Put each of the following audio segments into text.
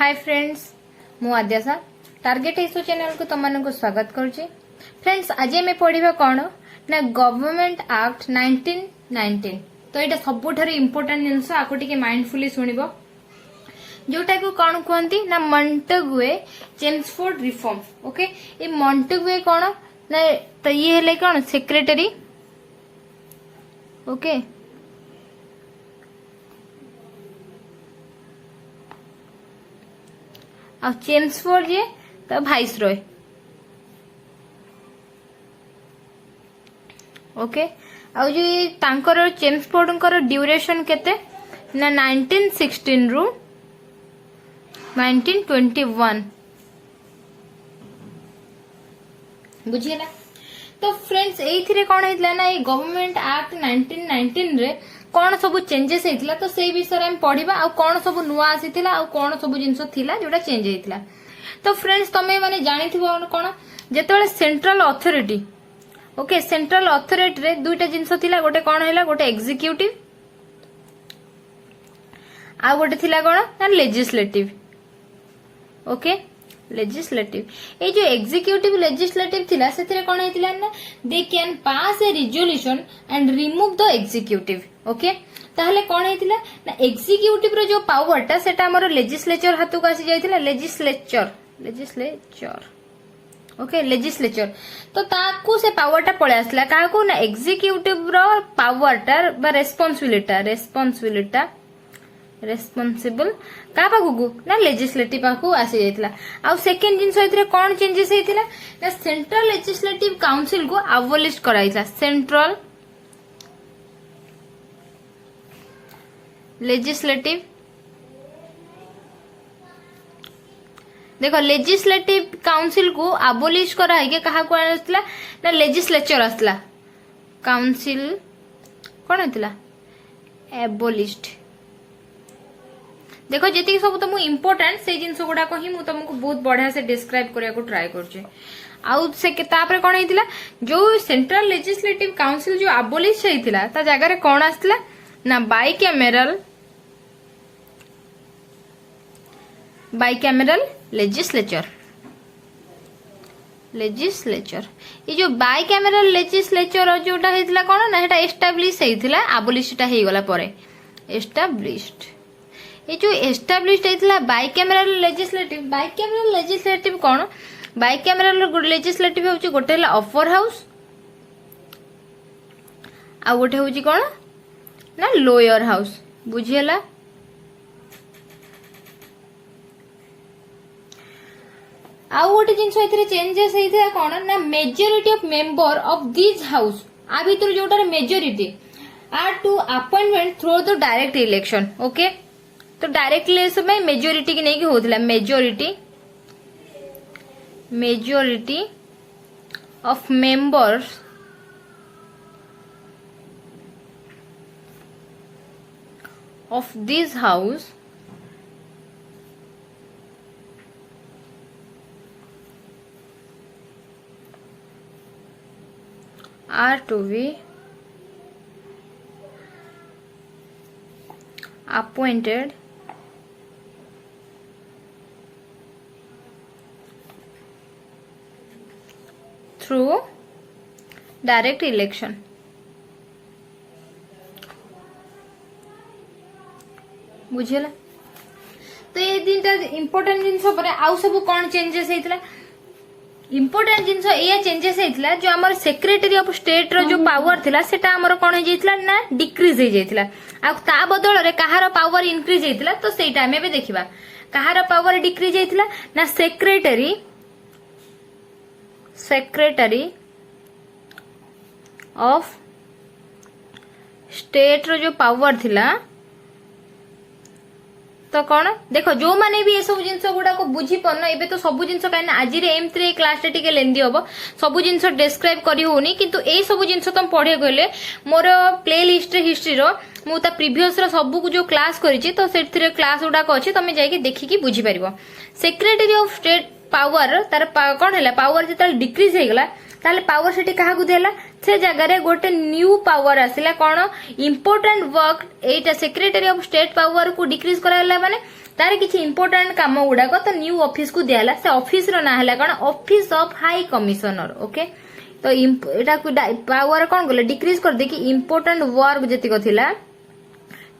Hi friends, मु आद्यासा target issue channel को तुम को स्वागत करुच्ची। फ्रेंड्स, आज मैं पढ़ा कौन ना गवर्नमेंट एक्ट 1919। तो यहाँ सबुठ इम्पोर्टाट जिनस आपको टे माइंडफुली शुणव, जोटा को कौन कहती ना मॉन्टेग्यू चेम्सफोर्ड रिफॉर्म। ओके, ये मॉन्टेग्यू कौन ना तो ये हेले कौन सेक्रेटरी। ओके, आ चेम्सफोर्ड ये तो भाइस रॉय। ओके, आ जो तांकर चेम्सफोर्ड ड्यूरेशन केते ना 1916 रु 1921 बुझीला। तो फ्रेंड्स एथिरे कौन होइतला ना ये गवर्नमेंट एक्ट 1919 रे कौन सब चेंजेस होइतला, तो से विषय हम पढ़िबा आ कौन सब नुआ आसीतिला आ कौन सब जिंस थिला जोटा चेंज होइतला। तो फ्रेंड्स तमे माने जानिथिबो कौन जेतेबेले central authority, okay, central authority रे दुईटा जिंस थिला, गोटे कौन हैला गोटे एग्जीक्यूटिव आ गोटे थिला कौन ना लेजिस्लेटिव। ओके, लेजिस्लेटिव ये जो एग्जीक्यूटिव लेजिस्लेटिव थिला सेथिरे कोन हेतिला ना they can pass A resolution and remove the executive. Okay, ताहले कोन हेतिला ना एग्जीक्यूटिव रो जो पावर ता सेटा हमर लेजिस्लेचर हाथ को आसी जायतिला। लेजिस्लेचर ओके, लेजिस्लेचर तो ताकू से पावर टा पळे आसला काकू ना एग्जीक्यूटिव रो पावर टा बा रेस्पोंसिबल का पाखु ना लेजिस्लेटिव पाखु आसी जायतिला। आ सेकंड जिंस होइतरे कोन चेंजेस हेतिला ना सेंट्रल लेजिस्लेटिव काउंसिल को अबोलिश कराइला। सेंट्रल लेजिस्लेटिव देखो लेजिस्लेटिव काउंसिल को अबोलिश कराई के कहा को आसला ना लेजिस्लेचर आसला। काउंसिल कोन हेतिला एबोलिश्ड। देखो जी सब तुम इम्पोर्टाट से जिन गुड़ा ही तुमको बहुत बढ़िया से डिस्क्राइब करने को ट्राए कर कौन होता जो सेंट्रल लेजिस्लेटिव काउंसिल जो अबोलिश होता ता जगह कौन आसला ना बाइकैमेरल लेजिस्लेचर। ये जो बाइकैमेरल लेजिस्लेचर जोटा होता कौन ना एस्टाब्लिश होता अबोलिशटा हो गला परे एस्टाब्लिश्ड। ये जो एस्टाब्लिश्ड होता बाइकैमेरल लेजिस्लेटिव कौन बाइकैमेरल लेजिस्लेटिव होची गोटे हला अपर हाउस आ गोटे होची कौन ना लोअर हाउस बुझीला। आ गोटे जिनस एथिरे चेंजेस होइथा कौन ना majority of member of this house आ भीतर जोटा majority are to appointment through the direct election. Okay, तो डायरेक्ट इलेक्शन में मेजॉरिटी की नहीं होता majority of members of this house are to be appointed through direct election। बुझेला। तो ये तीनटा इम्पोर्टेंट जिनस आउ सब कौन चेंजेस होता इम्पोर्टेंट जिनस ये चेंजेस होता जो आम सेक्रेटरी ऑफ स्टेट रो जो पावर थिला सेटा हमर कौन हो जाइतला ना डिक्रीज हो जाइतला। आ ता बदल रे कहार पावर इंक्रीज होता तो सेटा हमें भी देखिबा कहार पावर डिक्रीज होता ना सेक्रेटरी ऑफ स्टेट रो जो पावर थिला तो कौन देखो जो माने भी ये सब जिनस गुडा को बुझी पन एबे तो सब जिनस काइन आज रे एम रे क्लास टिके लेंदी हबो सब जिनस डिस्क्राइब करी होनी, किंतु ए सब जिनस तुम पढ़े गले मोर प्ले लिस्ट हिस्ट्री रो मु ता प्रीवियस रो सब को जो क्लास करिछि तो सेथिरे क्लास गुडा को अछि तमे जाई के देखि की बुझी परिबो। सेक्रेटरी ऑफ स्टेट पावर तार कौन है पावर जो डिक्रीज हो गला ताले पावर सेठी कहा देला से जगह गोटे न्यू पावर आसिला कौन important work Etah secretary of state power को डिक्रीज कराला माने तार किसी इंपोर्टेंट काम गुड़ाक तो न्यू ऑफिस को दिया से ऑफिस रो ना है कौन office of high commissioner okay तो एटा पावर कौन कले डिक्रीज कर दे कि इंपोर्टेंट वर्क जतिक थिला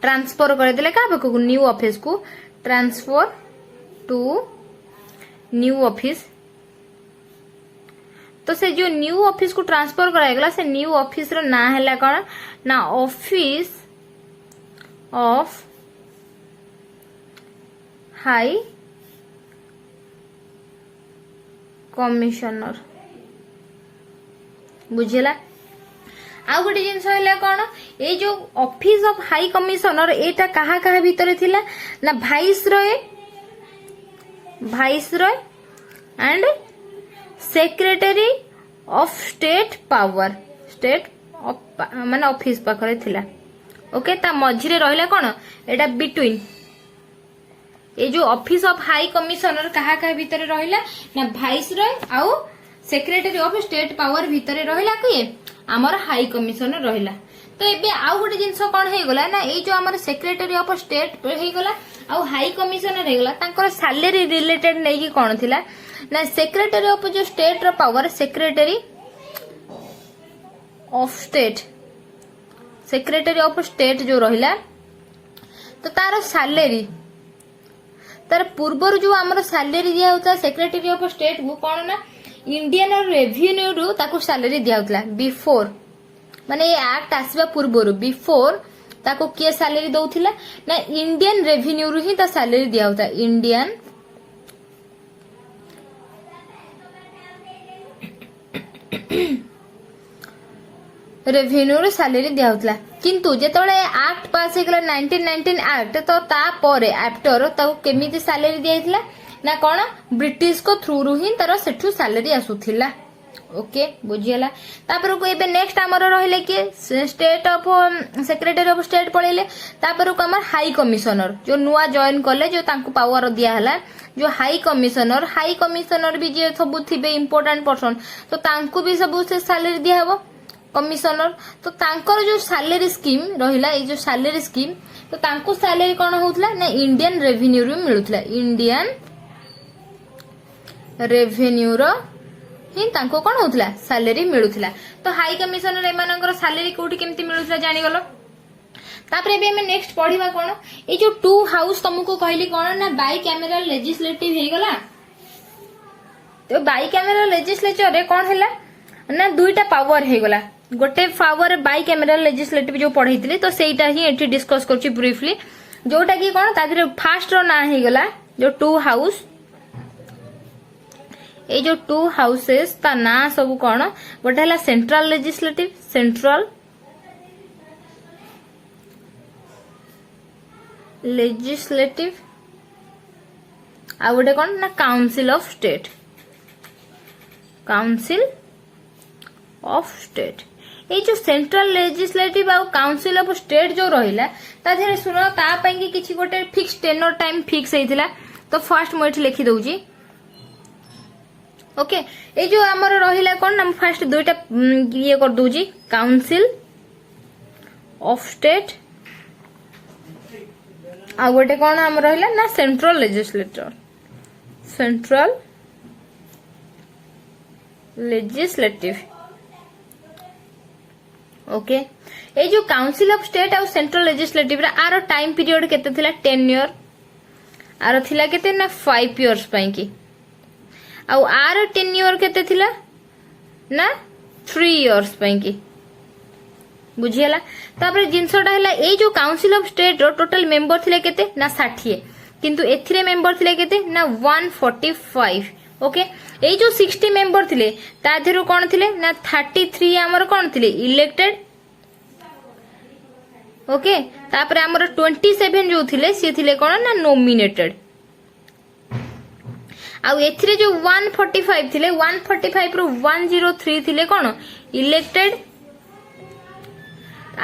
ट्रांसफर कर देले का पाखु न्यू ऑफिस को ट्रांसफर टू न्यू ऑफिस तो से जो न्यू ऑफिस को ट्रांसफर करागला से न्यू ऑफिस रो ना है कौन ना ऑफिस ऑफ हाई कमिशनर बुझेला आ गोटे जिनस है कौन ये जो ऑफिस ऑफ हाई कमिशनर एटा कहा कहा भितर थिला ना viceroy and secretary of state power state माने ऑफिस पाखरे थिला ओके ता मझिरे रहिला कौन एटा बिटवीन ये जो ऑफिस ऑफ हाई कमिशनर कहा कहा भितर रहिला ना भाइसरॉय आउ सेक्रेटरी ऑफ स्टेट पावर भितर रहिला किए आमर हाई कमिशनर रहिला तो एबे आउ गोटे जिंस कोन हे गला ना ए जो आमर सेक्रेटरी ऑफ स्टेट हे गला आउ हाई कमिशनर हे गला तांकर सैलरी रिलेटेड नै कि कोन थिला ना सेक्रेटरी ऑफ जो स्टेट रो पावर सेक्रेटरी ऑफ स्टेट जो रहिला तो तार सैलरी तार पूर्वर जो आमर सैलरी दिया होता सेक्रेटरी ऑफ स्टेट को कोन ना इंडियन रेवेन्यू रु ताको सैलरी दिया होता बिफोर माने ये एक्ट आसवा पूर्वर बिफोर ताको किए सैलरी दउथिला ना इंडियन रेवेन्यू रु ही ता सैलरी दिया होता इंडियन रेवेन्यू रो सैलरी दिया होता किंतु जेतोळे एक्ट पास हे गला 1919 एक्ट तो ता परे आफ्टर ताको केमिति सैलरी दिया हितला ना कौन ब्रिटिश को थ्रू रु ही तार सेठू सैलरी आसुथिला ओके बुझियला तापर को एबे नेक्स्ट हमर रहिले के state of secretary of state पळेले तापर को हमर हाई कमिशनर जो नुआ जॉइन करले जो तांको पावर दिया हला जो हाई कमिशनर भी जे सब थिबे इंपोर्टेंट पर्सन तो तांको भी सब से सैलरी दिया हबो कमिशनर तो तांकर जो सैलरी स्कीम रहिला ए जो सैलरी स्कीम तो तांको सैलरी कोन होतला ना इंडियन रेवेन्यू रु मिलुतला इंडियन रेवेन्यू रो ही तांको कोन होतला सैलरी मिलुतला तो हाई कमिशनर एमानकर सैलरी कोठी केमती मिलुतला जानि गलो तापरे बे हमें नेक्स्ट पढिबा कोन ए जो टू हाउस तुमको कहली कोन ना बाई कैमरल लेजिस्लेटिव हे गला तो बाई कैमरल लेजिस्लेचर रे कोन हैला ना दुईटा पावर हे गला गोटे पावर बाई कैमरल लेजिस्लेटिव जो पढैतिली तो सेटा ही एठी डिस्कस करछि ब्रीफली जोटा की कोन तादिरे फास्ट रो ना हे गला जो टू हाउस ए जो टू हाउसेस ता ना सब कोन गोटे हला सेंट्रल लेजिस्लेटिव आ गोटे कोन ना काउंसिल ऑफ स्टेट ये जो सेंट्रल लेजिस्लेटिव आ काउंसिल ऑफ स्टेट जो रहिला ता धरे सुनो ता पई कि किछि गोटे फिक्स टेनर टाइम फिक्स हेतिला तो फर्स्ट मो एठी लिखि दउजी ओके ये जो हमर रहिला कोन हम फर्स्ट दुईटा ये कर दउजी काउंसिल ऑफ स्टेट आ गोटे कोन हम रहिला ना सेंट्रल लेजिस्लेटिव ओके ये जो काउंसिल ऑफ स्टेट और सेंट्रल लेजिस्लेटिव रा आरो टाइम पीरियड केते थिला 10 ईयर आरो थिला केते ना 5 इयर्स पई की आउ आरो 10 ईयर केते थिला ना 3 इयर्स पई की बुझियला तापर जिंसटा हला ए जो काउंसिल ऑफ स्टेट रो टोटल मेंबर थिले केते ना 60 किंतु एथिरे मेंबर थिले केते ना 145 ओके ए जो 60 मेंबर थिले ता धेरु कोन थिले ना 33 हमर कोन थिले इलेक्टेड ओके तापर हमर 27 जो थिले से थिले कोन ना नॉमिनेटेड आ एथिरे जो 145 थिले 145 रो 103 थिले कोन इलेक्टेड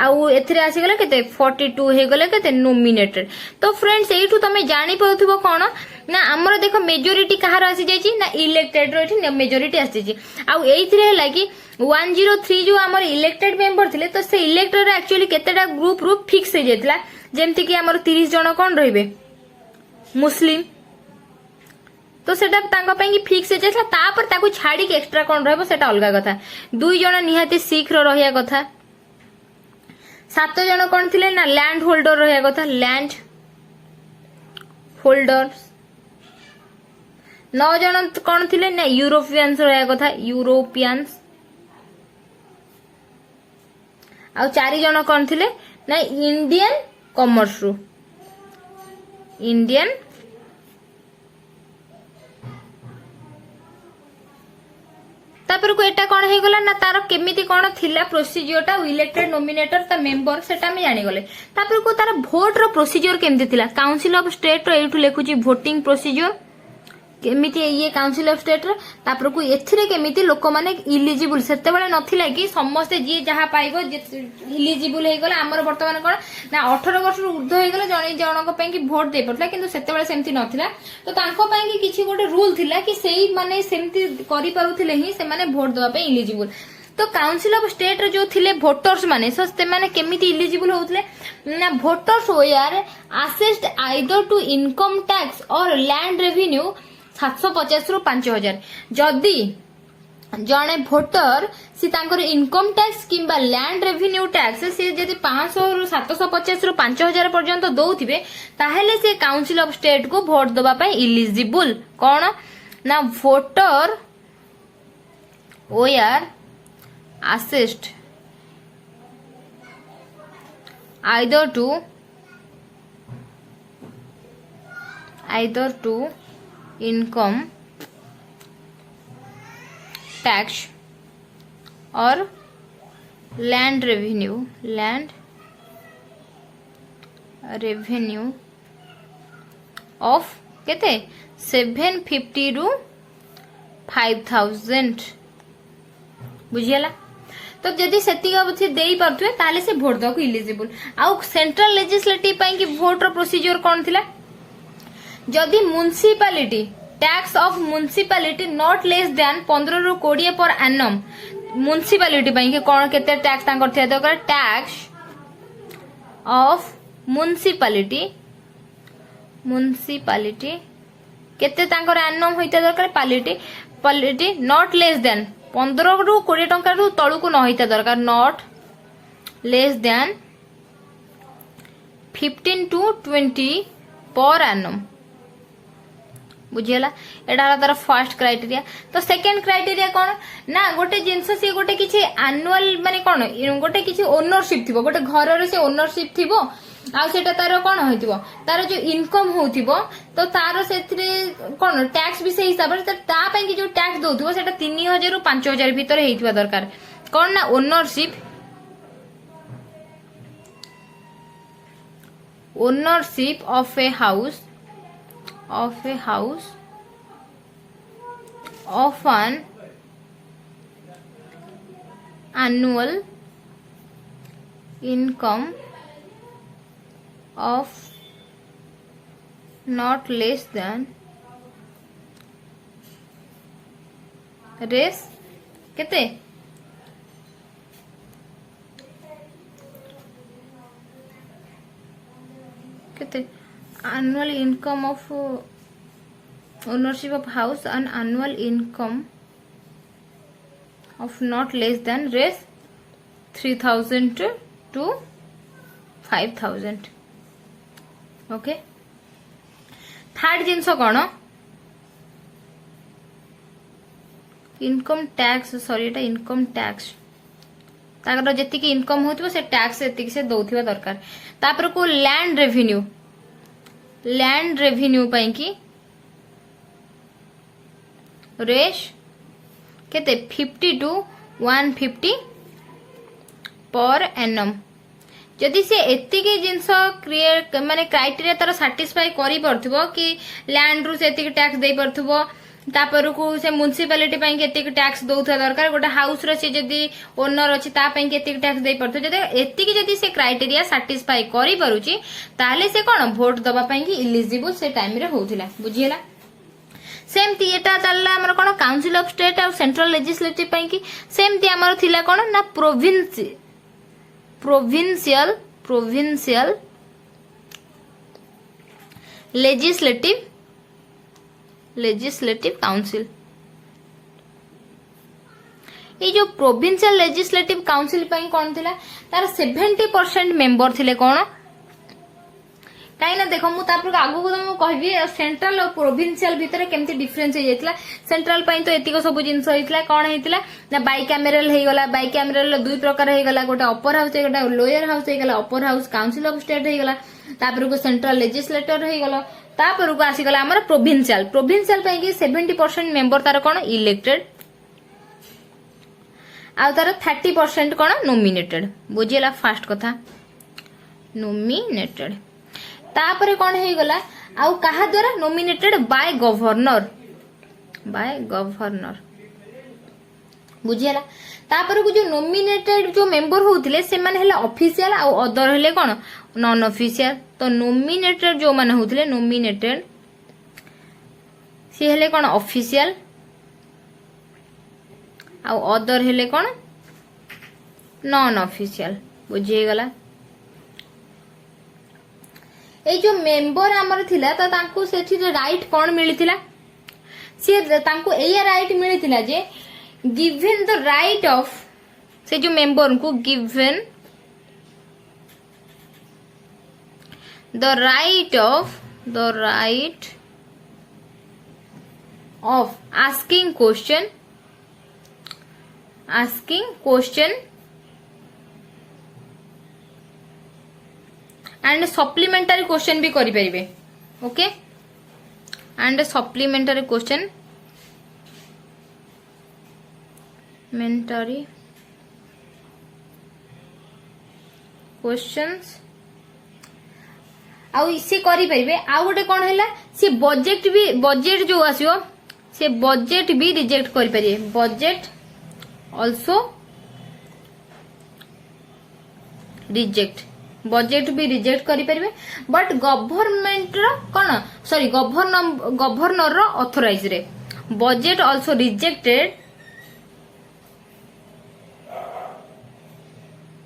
आउ एथिरे आसी गले केते 42 हे गले केते नॉमिनेटेड तो फ्रेंड्स एठू तमे जानि पाउथिबो कोन ना हमर देखो मेजॉरिटी कहार आसी जायछि ना इलेक्टेड रो एठी मेजॉरिटी आसी जायछि आउ एथिरे हला कि 103 जो हमर इलेक्टेड मेंबर थिले तो से इलेक्टेड एक्चुअली केतेटा ग्रुप फिक्स हे जेतला जेमति कि हमर 30 जण कोन रहिबे मुस्लिम तो सेटा तांका ପାଇଁ कि फिक्स हे जायला तापर ताकू छाडी के एक्स्ट्रा कोन रहबो सेटा अलगा कथा 2 जण निहाती सिख रो रहिया कथा 7 जण कोन थिले ना लैंड होल्डर रहिया कथा लैंड होल्डर्स 9 जण कोन थिले ना यूरोपियंस रहिया कथा यूरोपियंस आ 4 जण कोन थिले ना इंडियन कॉमर्स रो इंडियन तापर को एटा कोन हे गला ना तार केमिति कोन थिला प्रोसीजर टा इलेक्टेड नोमिनेटर ता मेंबर सेटा में जानि गले तापर को तार वोट रो प्रोसीजर केमिति थिला काउंसिल ऑफ स्टेट रो एठु लेखुची वोटिंग प्रोसीजर केमिति ये काउंसिल ऑफ स्टेट रो तापर को एथिरे केमिति लोक माने इलिजिबल सेते बेले नथिला कि समस्त जे जहा पाइबो इलिजिबल हे गला हमर वर्तमान कोन ना 18 वर्ष ऊर्ध्व हे गला जणी जणक पई कि वोट दे पड़ला किंतु सेते बेले सेमति नथिला तो तांको पई कि किछि गोटे रूल थिला कि सेही माने सेमति करि पारुथिले ही से माने वोट दवा पई इलिजिबल तो काउंसिल ऑफ स्टेट रो जो थिले वोटर्स माने सो ते माने केमिति इलिजिबल होउथले ना voters were assessed either to income tax और लैंड रेवेन्यू 750 रु 5000 जदि जने भोटर सी तांकर इनकम टैक्स किंबा लैंड रेवेन्यू टैक्स से जदि 500 रु 750 रु 5000 पर्यंत दउथिबे ताहेले से काउंसिल ऑफ स्टेट को वोट दबा पई इलिजिबल कोन ना voter were assessed either to income tax और लैंड रेवेन्यू ऑफ केते 750 रु 5000 बुझियला तो जदि सेति अबथि देई परथुए ताले से वोट दको इलिजिबल आउ सेंट्रल लेजिस्लेटिव पई कि वोट रो प्रोसीजर कोन थिला जदि municipality tax of municipality not less than 15 रु 20 पर एनम म्युनिसिपैलिटी पई कि कोन केते टैक्स तांकर थिया दरकार टैक्स ऑफ म्युनिसिपैलिटी केते तांकर एनम होइता दरकार पॉलिटी नॉट लेस देन 15 रु 20 टंका रु तळु को न होइता दरकार not less than 15 to 20 per annum बुझियला एडा तार फर्स्ट क्राइटेरिया तो सेकंड क्राइटेरिया कोन ना गोटे जिंस से गोटे किछि एनुअल माने कोन गोटे किछि ओनरशिप थिबो गोटे घर रे से ओनरशिप थिबो आ सेटा तार कोन होइतिबो तार जो इनकम होउतिबो तो तार सेथरे कोन टैक्स भी से हिसाब रे ता पई कि जो टैक्स दोथिबो सेटा 3000 रु 5000 भीतर हेइतिबा दरकार कोन ना ownership of a house of an annual income of not less than रेस केते annual income of ownership of house and annual income of not less than रेस 3000 to 5000 ओके थर्ड जिनस कौन इनकम टैक्स सॉरी एटा income tax ताकर जति की income होतिबो से टैक्स एति से दउथिबा दरकार तापर को लैंड रेवेन्यू पई की रेश केते 50 टू 150 पर एनम जदि से एतिके जिंस क्रिएट माने क्राइटेरिया तार सैटिस्फाई करि परथबो कि लैंड रु से एतिके टैक्स देई परथबो तापर को से म्युनिसिपैलिटी पई केतिके टैक्स दउथा दरकार गोटे हाउस रो से जदि ओनर अछि ता पई केतिके टैक्स देई परथो जदि एतिके जदि से क्राइटेरिया सैटिस्फाई करि परुची ताले से कोन वोट दबा पई कि इलिजिबल से टाइम रे होउथिला बुझियला सेमती एटा चलला हमर कोन काउंसिल ऑफ स्टेट और सेंट्रल लेजिस्लेटिव पई कि सेमती हमर थिला कोन ना प्रोविंशियल लेजिस्लेटिव काउंसिल। ये जो प्रोविंशियल लेजिस्लेटिव काउंसिल ପାଇଁ कौन थिला तार 70% मेंबर थिले कौन कहीं देख मुझे आगु को तुमको कहबी सेंट्रल और प्रोविंशियल भितर केमती डिफरेंस हो जाता। सेंट्रल तो एतिक सब जिनस होता कौन होता ना बाइकैमेरल हो गला। बाइकैमेरल दुई प्रकार हो गला, गोटे अपर हाउस हो गला, लोअर हाउस हो गला। Upper house council of state हो गला, तापर को सेंट्रल लेजिस्लेटर हो गला, तापर को आसीगला आमर प्रोविंशियल। प्रोविंशियल 70% मेंबर तार कौन इलेक्टेड आ तार 30% कौन नोमिनेटेड। बुझीला फास्ट कथा नोमिनेटेड। तापर कौन हो गला आउ कहा द्वारा नोमिनेटेड बाय गवर्नर बुझीला। तापर को जो नोमिनेटेड जो मेंबर होतिले से माने हला ऑफिशियल आ अदर हले कौन नॉन ऑफिशियल। तो नोमिनेटेड जो माने होतिले नोमिनेटेड सी हले कौन ऑफिशियल आ अदर हले कौन नॉन ऑफिशियल। बुझी गला। ए जो मेंबर आमर थिला तो तांको सेठी राइट कौन मिलिथिला से तांको एया राइट मिलिथिला जे गिवन द राइट ऑफ से जो मेंबर को given the right of asking question and supplementary question भी करि परिबे। ओके एंड सप्लीमेंटरी क्वेश्चन मेंटरी क्वेश्चंस आउ इसे करि परिबे। आउ गोटे कोन हैला से बजेट जो आसियो से बजेट भी रिजेक्ट करि परिबे। बजेट ऑल्सो रिजेक्ट बजेट भी रिजेक्ट करि परिबे। बट गवर्नमेंट रो कोन सॉरी गवर्नर रो ऑथराइज रे budget also rejected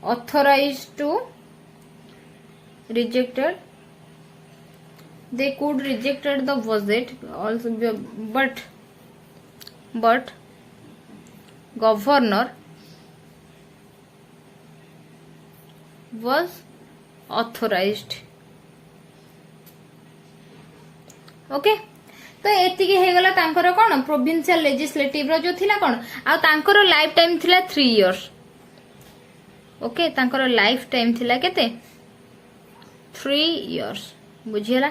authorized to rejected they could rejected the budget also but governor was authorized। Okay तो एतिकी हे गला तांकर कोन प्रोविंशियल लेजिस्लेटिव रो जो थिला कोन आ तांकर लाइफ टाइम थिला 3 इयर्स। ओके तांकर लाइफ टाइम थिला केते 3 इयर्स। बुझियला।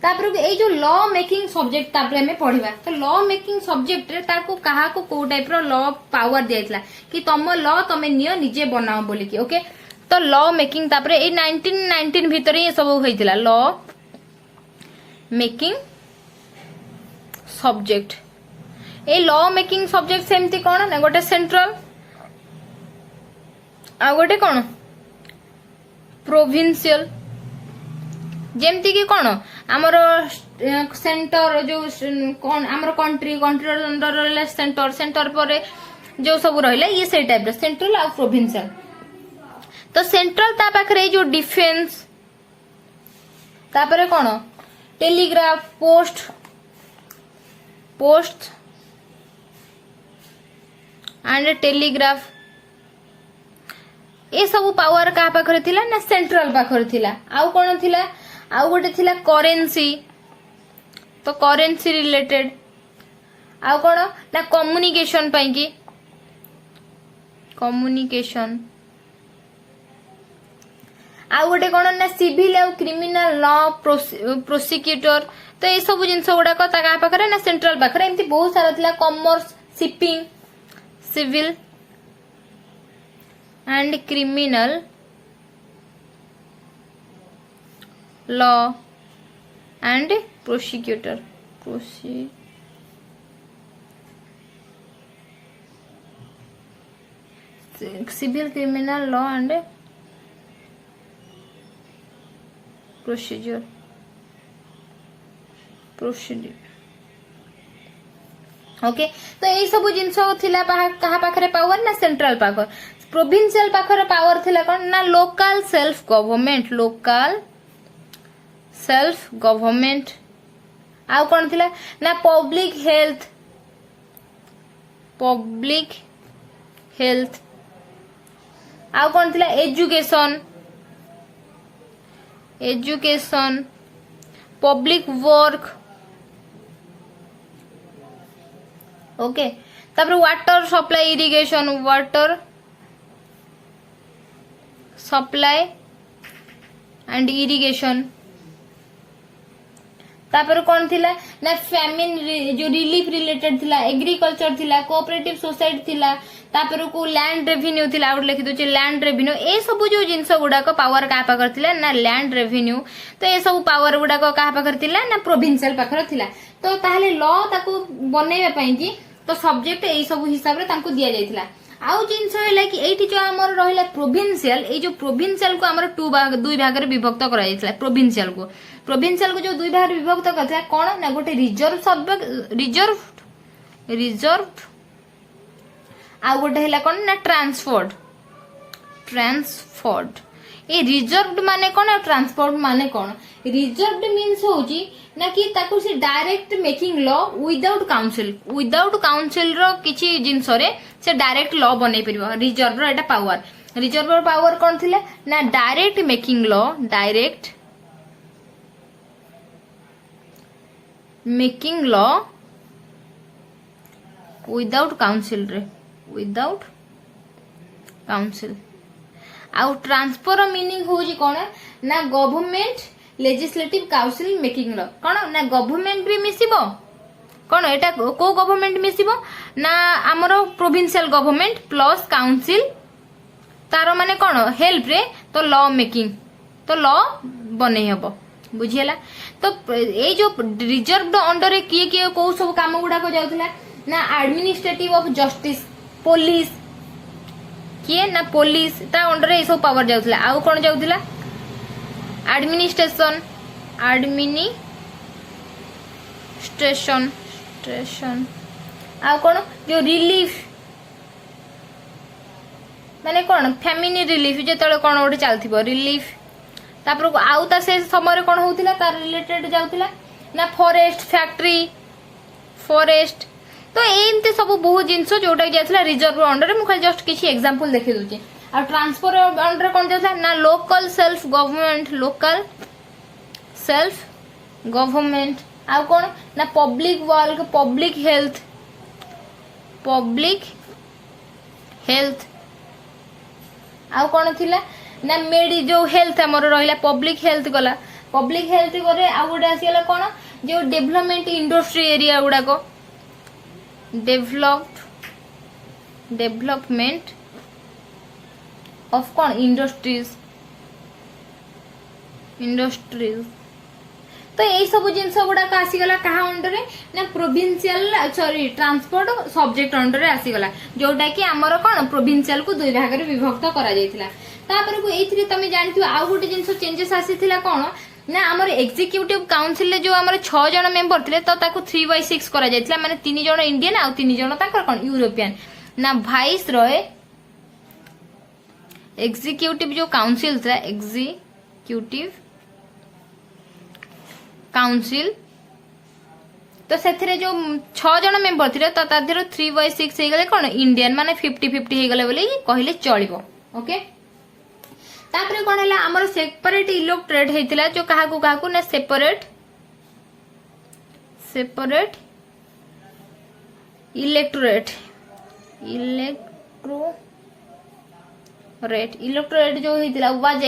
तापर ए जो लॉ मेकिंग सब्जेक्ट तापर हमें पढिबा। तो लॉ मेकिंग सब्जेक्ट रे ताको कहा को को टाइप रो लॉ पावर दियाइतला कि तुम लॉ तमे नियो निजे बनाओ बोली कि। ओके तो लॉ मेकिंग तापर ए 1919 भीतर ये सब होइतिला law making subject. A law making subject सेमती कोन ना गोटे सेंट्रल आ गोटे कौन प्रोविंशियल। जेमती कि कौन आमर सेंटर जो कौन आमर कंट्री अंडर सेंटर पर जो सब रहिला ये से टाइप रो सेंट्रल आ प्रोविंशियल। तो सेंट्रल ता पाखरे जो डिफेंस तापरे कौन टेलीग्राफ पोस्ट एंड टेलीग्राफ ए सब पावर का पाखरे थिला ना सेंट्रल पाखरे थिला। आउ कोन थिला आउ गोटे थिला करेंसी। तो करेंसी रिलेटेड आउ कोन ना कम्युनिकेशन पई की कम्युनिकेशन। आउ गोटे कोन ना सिविल आ क्रिमिनल लॉ प्रोसिक्यूटर। तो ए सब जिंस गुडा को ता पाखरे ना सेंट्रल पाखरे एमती बहुत सारा थिला commerce shipping civil and criminal law and prosecutor civil criminal law and procedure okay तो ये सब जिनस थिला कहा पाखरे पावर ना सेंट्रल पावर। प्रोविंशियल पाखरे पावर थिला कोन ना लोकल सेल्फ सेल्फ गवर्नमेंट आउ कौन थिला ना पब्लिक हेल्थ आउ कौन थिला एजुकेशन पब्लिक वर्क ओके तापर water supply irrigation water supply and irrigation तापर कौन थिला ना फैमिन जो रिलीफ रिलेटेड थिला एग्रीकल्चर थिला कोऑपरेटिव सोसाइटी थिला तापर को लैंड रेवेन्यू थिला आउट लिखि दोचे लैंड रेवेन्यू ए सब जो जिंस गुडा को पावर का पाकर थिला ना लैंड रेवेन्यू तो ए सब पावर गुडा को का पाकर थिला ना प्रोविंशियल पाकर थिला तो ताहले लॉ ताको बनेबा पई कि तो सब्जेक्ट ए सब हिसाब रे तांको दिया जायतिला आउ जिंस हैला कि एठी जो हमर रहिला प्रोविंशियल ए जो प्रोविंशियल को हमर दुई भाग रे विभक्त करा जायतिला प्रोविंशियल को जो दुई भाग रे विभक्त करथिला कोन ना गोटे रिजर्व आ गोटे हैला कोन ना ट्रांसफर्ड ए रिजर्व्ड माने कोन आ ट्रांसफर्ड माने कोन रिजर्व्ड मींस होची ना कि ताको से direct making law without council रो किछि जिंस रे से डायरेक्ट लॉ बनै परिबो रिजर्व रो एटा पावर कोन थिले ना direct making law without council आउ ट्रांसफर मीनिंग होजी कोन ना government legislative council making law कोन ना गवर्नमेंट भी मिसिबो कोन एटा को गवर्नमेंट मिसिबो ना हमरो प्रोविंशियल गवर्नमेंट प्लस काउंसिल तारो माने कोन हेल्प रे तो लॉ मेकिंग तो लॉ बनै हबो बुझियला तो ए जो रिजर्व्ड अंडर किए को सब काम गुडा को जाउथला ना एडमिनिस्ट्रेटिव ऑफ जस्टिस पुलिस किए ना पुलिस ता अंडर ए सब पावर जाउथला आउ कोन जाउथला एडमिनिस्ट्रेशन आउ कोन जो रिलीफ माने कोन फैमिली रिलीफ जेतले कोन ओटे चलथिबो रिलीफ तापर आउ ता से समय रे कोन होउथिला तार रिलेटेड जाउथिला ना फॉरेस्ट तो एमते सब बहुत जिंस जोटा जाइथिला रिजर्व अंडर मु खाली जस्ट किछि एग्जांपल देखि दोछि आ ट्रांसफर अंडर कोन जाइथिला ना लोकल सेल्फ गवर्नमेंट आ कोन ना पब्लिक वर्क पब्लिक हेल्थ आ कोन थिला ना मेडी जो हेल्थ हमर रहिला पब्लिक हेल्थ गला पब्लिक हेल्थ करे आ गोटे आसीला कोन जो डेवलपमेंट इंडस्ट्री एरिया गुडा को डेवलपमेंट ऑफ कौन इंडस्ट्रीज तो यही सब जिनस गुडा आसीगला कहा अंडर ना provincial sorry transport subject under आसीगला जोटा कि आमर कौन प्रोविंशियल को दुई भाग रे विभक्त करा जायतिला तापर को एथिरे तमे जानिथियो आ गोटे जिनस चेंजेस आसीथिला कोन ना आमर एग्जीक्यूटिव काउंसिल जो आमर 6 जण मेंबर थिले तो ताको 3/6 करा जायतिला माने 3 जण इंडियन आ 3 जण ताकर कोन यूरोपियन ना वाइस रॉय एग्जीक्यूटिव जो काउंसिल था एग्जीक्यूटिव काउंसिल तो सेथिरे जो 6 जण मेंबर थिले तो तादेर 3/6 हे गले कोन इंडियन माने 50-50 हे गले बोली कहिले चलिबो ओके तापरे कोन हला हमर सेपरेट इलेक्टोरेट हेतिला जो काहा को ना सेपरेट इलेक्टोरेट जो हेतिला वाज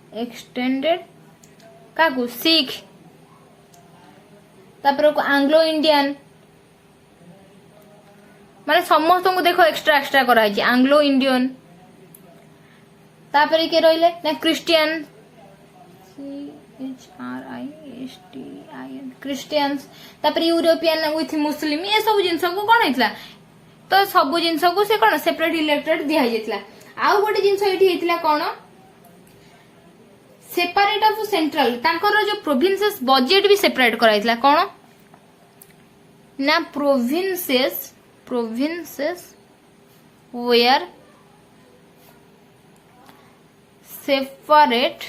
एक्सटेंडेड काकू सिख तापर को एंग्लो इंडियन माने समस्त को देखो एक्स्ट्रा करा है एंग्लो इंडियन तापर के रहिले ना क्रिश्चियन क्रिश्चियंस तापर यूरोपियन विथ मुस्लिम ये सब जिंस को कोन हेतला तो सब जिंस को से कोन सेपरेट इलेक्टोरेट दिया हेतला आउ गोटे जिंस एठी हेतला कोन सेपरेट ऑफ सेंट्रल तांकर जो प्रोविंसेस बजेट भी सेपरेट करा हेतला कोन ना प्रोविंसेस where सेपरेट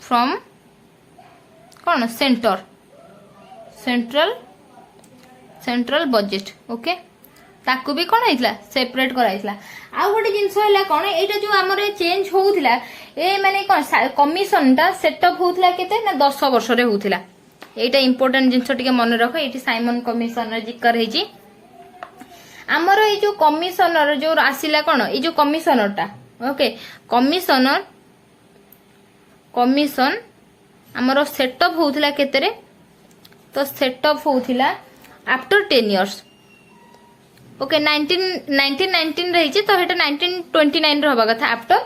फ्रॉम कौन सेंट्रल बजेट ओके ताकू भी कौन होइतला सेपरेट कराइतला आ गोटे जिंस हैला कौन एटा जो हमरे चेंज होउतला ए माने कौन कमिशन टा सेटअप होउतला केते ना 10 वर्ष रे होउतला एटा इंपोर्टेंट जिंस टिके मन रख एटी साइमन कमिशनर जिकर हेजी हमर ए जो कमिशनर जो आसिला कौन ए जो कमिशनर टा ओके कमिशन हमर सेटअप होउतला केते रे तो सेटअप होउतला आफ्टर 10 इयर्स ओके 1919 रही तो हेटा 1929 रहबा कथा आफ्टर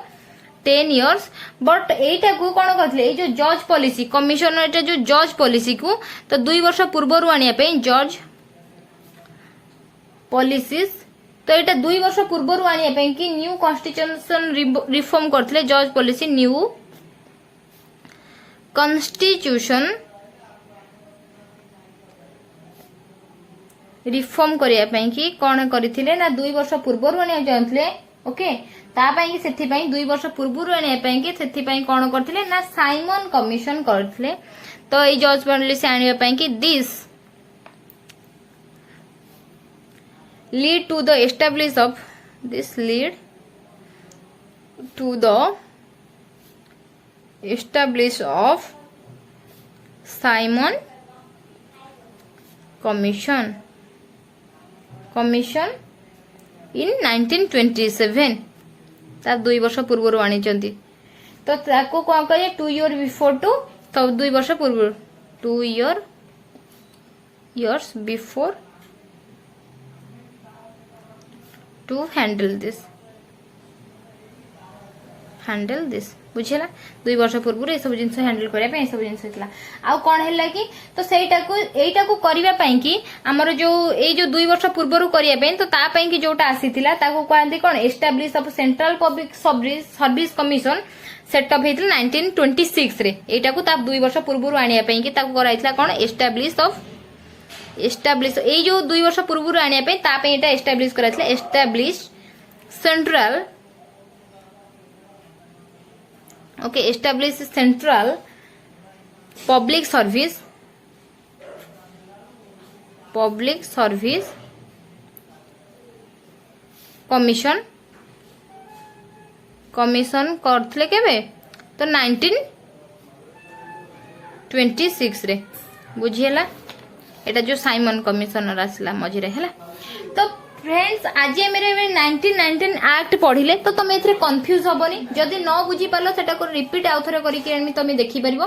10 इयर्स बट एटा को कोन कहथले जो जज पॉलिसी कमिशन एटा जो जज पॉलिसी को तो 2 वर्ष पूर्व आनिया पे जज पॉलिसीज तो एटा 2 वर्ष पूर्व आनिया पे कि न्यू कॉन्स्टिट्यूशन रिफॉर्म करथले जज पॉलिसी न्यू कॉन्स्टिट्यूशन रिफॉर्म करिया पई कि कोन करिथिले ना 2 वर्ष पूर्व आनिया जानथले ओके ता पई कि सेथि पई 2 वर्ष पूर्व आनिया पई कि सेथि पई कोन करथिले ना साइमन कमिशन करथिले तो ए जज पॉलिसी आनिया पई कि this lead to the establish of this lead to the establish of Simon commission in 1927 ता 2 वर्ष पूर्व आनी तो ताको कौन कहे 2 ईयर बिफोर टू तो 2 वर्ष पूर्व 2 years before to handle this बुझेला 2 वर्ष पूर्व ए सब जिंस हैंडल करिया पे ए सब जिंस हितला आ कोन हैला कि तो सेटा को एटा को करिवा पई कि हमर जो ए जो 2 वर्ष पूर्व करिया पे तो ता पई कि जोटा आसीतिला ताको कहंती कोन establish of central public service commission setup हेतल 1926 रे एटा को ता 2 वर्ष पूर्व आनिया पई कि ताको कराइतला कोन एस्टैब्लिश ए जो 2 वर्ष पूर्व आनिया पे ता पे एटा एस्टैब्लिश कराइतला establish central okay establish central public service commission करथले केबे तो 1926 रे बुझियला एटा जो साइमन कमिशनर आसला मझिरे हैला तो फ्रेंड्स आज मेरे 1919 एक्ट पढ़िले तो तुम एथरे कंफ्यूज होबनी जदी न बुझी पालो सेटा को रिपीट आउ थरे करी के तुम देखि परिबो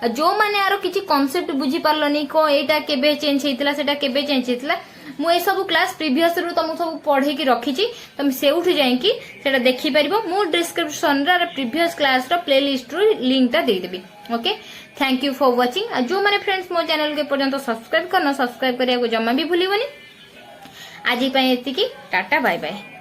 जो माने आरो किछि कांसेप्ट बुझी पारलनी को एटा केबे चेंज हेतिला सेटा केबे चेंज हेतिला मु ए सब क्लास प्रीवियस रु तुम सब पढ़े की रखिछि तुम से उठ जाई कि सेटा देखि परिबो मु डिस्क्रिप्शन रा प्रीवियस क्लास रा प्लेलिस्ट रु लिंक ता दे देबी okay thank you for watching जो माने फ्रेंड्स मो चैनल के पर्यंत सब्सक्राइब करना सब्सक्राइब करिया को जम्मा भी भूलिबनी आज टाटा बाय बाय।